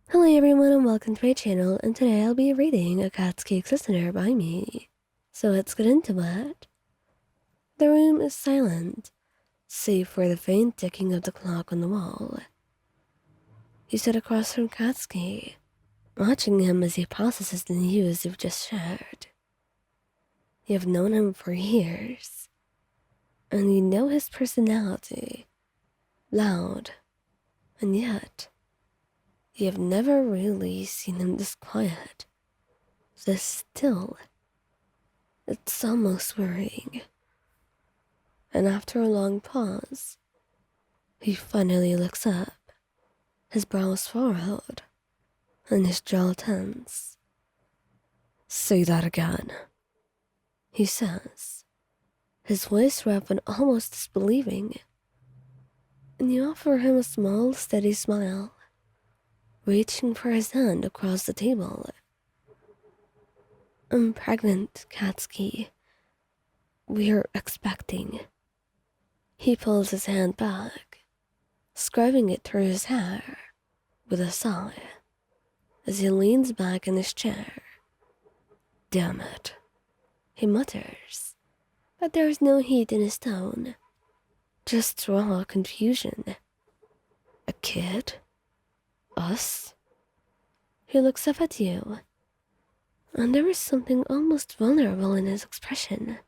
Hello everyone and welcome to my channel, and today I'll be reading A Cat's Cake Listener by me. So let's get into it. The room is silent, save for the faint ticking of the clock on the wall. You sit across from Katsuki, watching him as he processes the news you've just shared. You have known him for years, and you know his personality, loud, and yet you have never really seen him this quiet, this still. It's almost worrying. And after a long pause, he finally looks up, his brows furrowed, and his jaw tense. "Say that again," he says, his voice rough and almost disbelieving. And you offer him a small, steady smile, reaching for his hand across the table. "I'm pregnant, Katsuki. We're expecting." He pulls his hand back, scrubbing it through his hair with a sigh as he leans back in his chair. "Damn it," he mutters, but there's no heat in his tone, just raw confusion. "A kid? Us?" He looks up at you, and there is something almost vulnerable in his expression,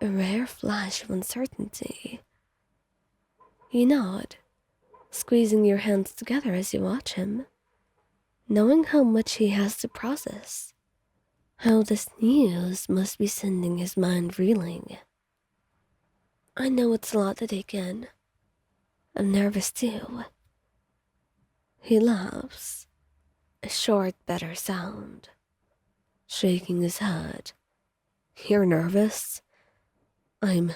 a rare flash of uncertainty. You nod, squeezing your hands together as you watch him, knowing how much he has to process, how this news must be sending his mind reeling. "I know it's a lot to take in. I'm nervous too." He laughs, a short, bitter sound, shaking his head. "You're nervous? I'm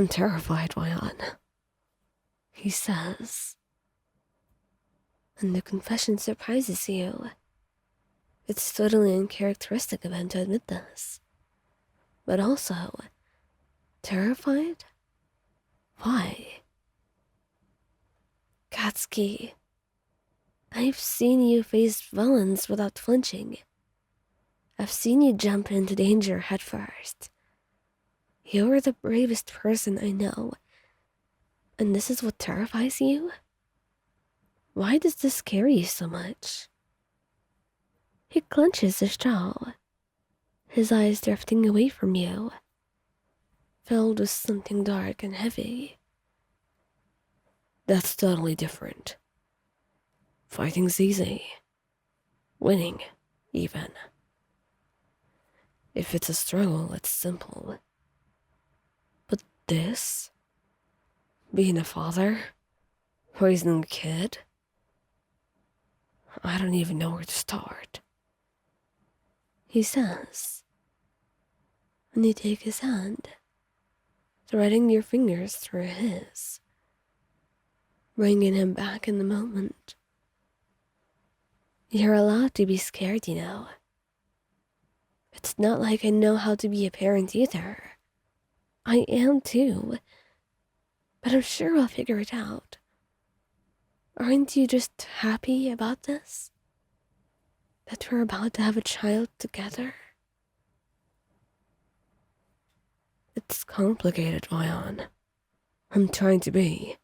terrified, Ryan," he says. And the confession surprises you. It's totally uncharacteristic of him to admit this. But also, terrified? Why? "Katsuki, I've seen you face villains without flinching. I've seen you jump into danger head first. You're the bravest person I know, and this is what terrifies you? Why does this scare you so much?" He clenches his jaw, his eyes drifting away from you, filled with something dark and heavy. "That's totally different. Fighting's easy. Winning, even. If it's a struggle, it's simple. But this? Being a father? Raising a kid? I don't even know where to start," he says. And you take his hand, threading your fingers through his, bringing him back in the moment. "You're allowed to be scared, you know. It's not like I know how to be a parent either. I am too, but I'm sure I'll figure it out. Aren't you just happy about this? That we're about to have a child together?" "It's complicated, Ryan. I'm trying to be.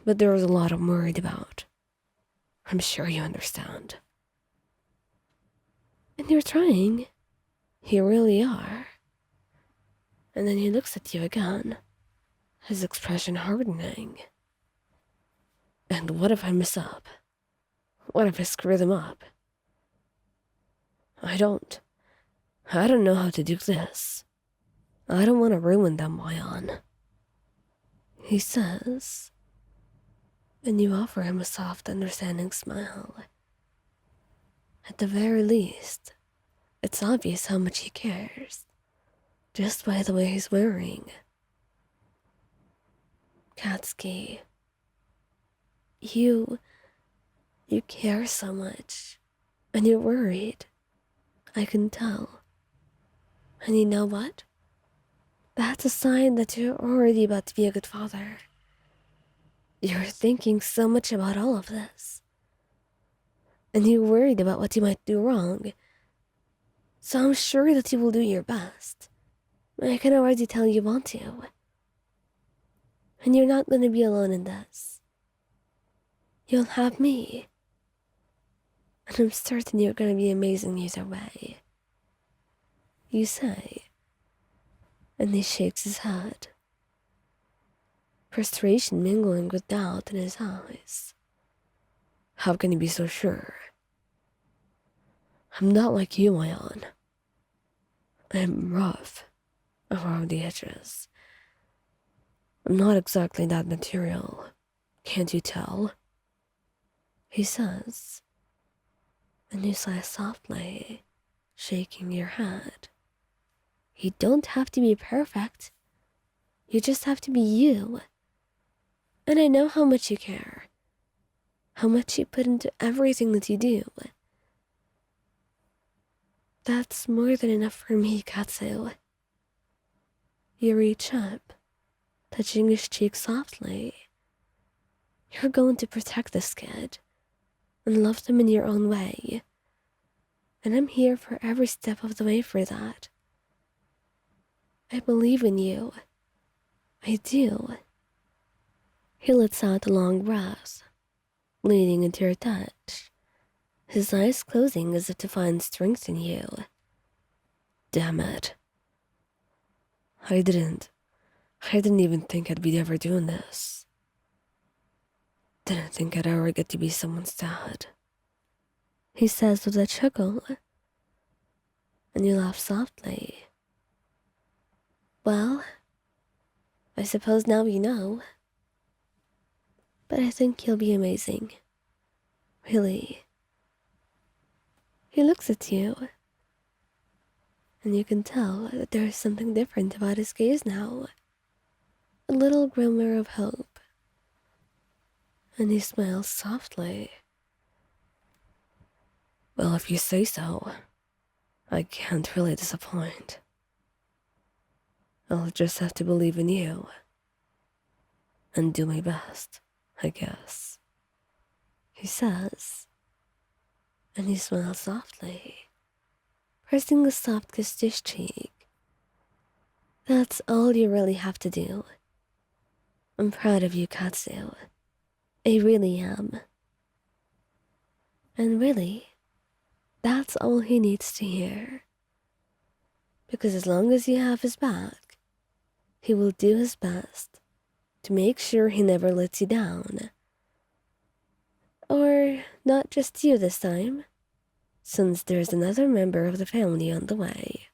But there's a lot I'm worried about. I'm sure you understand." And you're trying. You really are. And then he looks at you again, his expression hardening. "And what if I mess up? What if I screw them up? I don't know how to do this. I don't want to ruin them, Ryan," he says. And you offer him a soft, understanding smile. At the very least, it's obvious how much he cares, just by the way he's wearing. "Katsuki, you care so much, and you're worried. I can tell. And you know what? That's a sign that you're already about to be a good father. You're thinking so much about all of this. and you're worried about what you might do wrong. So I'm sure that you will do your best. I can already tell you want to. And you're not gonna be alone in this. You'll have me. And I'm certain you're gonna be amazing either way. You say. And he shakes his head, frustration mingling with doubt in his eyes. How can you be so sure? I'm not like you, Ayan. I'm rough around the edges. I'm not exactly that material. Can't you tell? He says, and you sigh softly, shaking your head. You don't have to be perfect. You just have to be you. And I know how much you care. How much you put into everything that you do. That's more than enough for me, Katsu. You reach up, touching his cheek softly. You're going to protect this kid and love them in your own way. And I'm here for every step of the way for that. I believe in you. I do. He lets out a long breath, leaning into your touch, his eyes closing as if to find strength in you. Damn it. I didn't even think I'd be ever doing this. Didn't think I'd ever get to be someone's dad. He says with a chuckle, and you laugh softly. Well, I suppose now you know. But I think you'll be amazing. Really. He looks at you, and you can tell that there is something different about his gaze now. A little glimmer of hope. And he smiles softly. Well, if you say so, I can't really disappoint. I'll just have to believe in you. And do my best, I guess. He says, and he smiles softly, pressing a soft kiss to his cheek. That's all you really have to do. I'm proud of you, Katsu. I really am. And really, that's all he needs to hear. Because as long as you have his back, he will do his best to make sure he never lets you down. Or not just you this time, since there's another member of the family on the way.